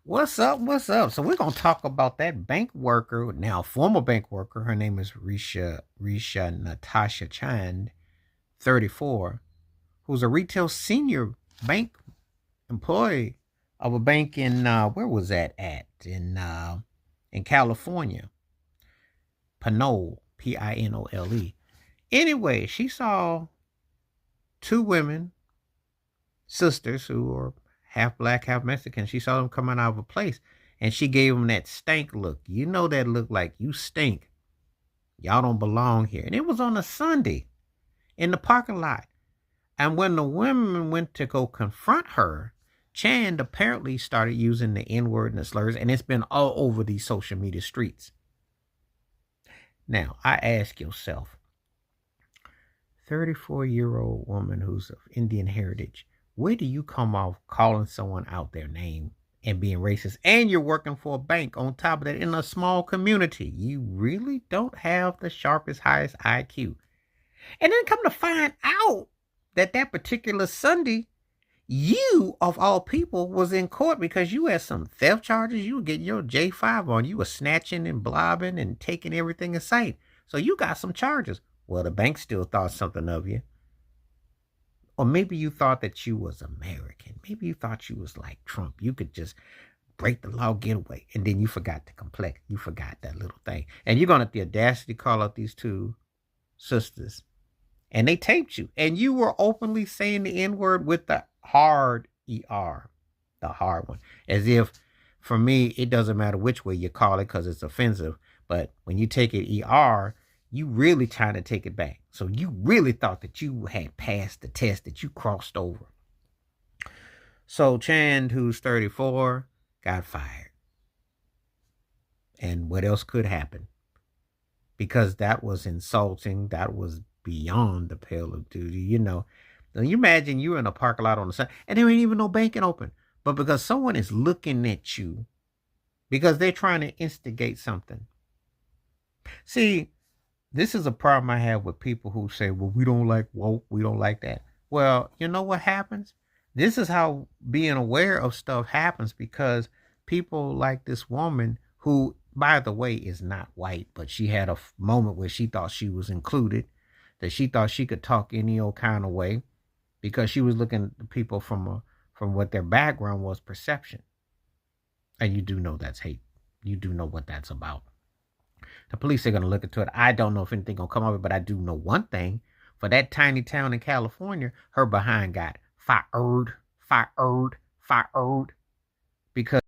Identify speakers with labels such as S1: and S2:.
S1: What's up? What's up? So we're gonna talk about that bank worker, now former bank worker. Her name is Risha Natasha Chand, 34, who's a retail senior bank employee of a bank in where was that at? In California, Pinole, Pinole. Anyway, she saw two women, sisters who were half black, half Mexican. She saw them coming out of a place and she gave them that stank look. You know that look like you stink. Y'all don't belong here. And it was on a Sunday in the parking lot. And when the women went to go confront her, Chand apparently started using the N word and the slurs, and it's been all over these social media streets. Now, I ask yourself, 34-year-old woman who's of Indian heritage, where do you come off calling someone out their name and being racist? And you're working for a bank on top of that in a small community. You really don't have the sharpest, highest IQ. And then come to find out that particular Sunday, you, of all people, was in court because you had some theft charges. You were getting your J5 on. You were snatching and blobbing and taking everything in sight. So you got some charges. Well, the bank still thought something of you. Or maybe you thought that you was American. Maybe you thought you was like Trump. You could just break the law, get away. And then you forgot to complex. You forgot that little thing. And you're going to have the audacity to call out these two sisters. And they taped you. And you were openly saying the N-word with the hard ER. The hard one. As if, for me, it doesn't matter which way you call it because it's offensive. But when you take it ER, you really trying to take it back. So you really thought that you had passed the test, that you crossed over. So Chand, who's 34, got fired. And what else could happen? Because that was insulting. That was beyond the pale of duty. Now you imagine you're in a parking lot on the side and there ain't even no banking open. But because someone is looking at you, because they're trying to instigate something. See, this is a problem I have with people who say, well, we don't like woke, we don't like that. Well, you know what happens? This is how being aware of stuff happens because people like this woman who, by the way, is not white, but she had a moment where she thought she was included, that she thought she could talk any old kind of way because she was looking at people from what their background was, perception. And you do know that's hate. You do know what that's about. The police are going to look into it. I don't know if anything going to come of it, but I do know one thing. For that tiny town in California, her behind got fired. Because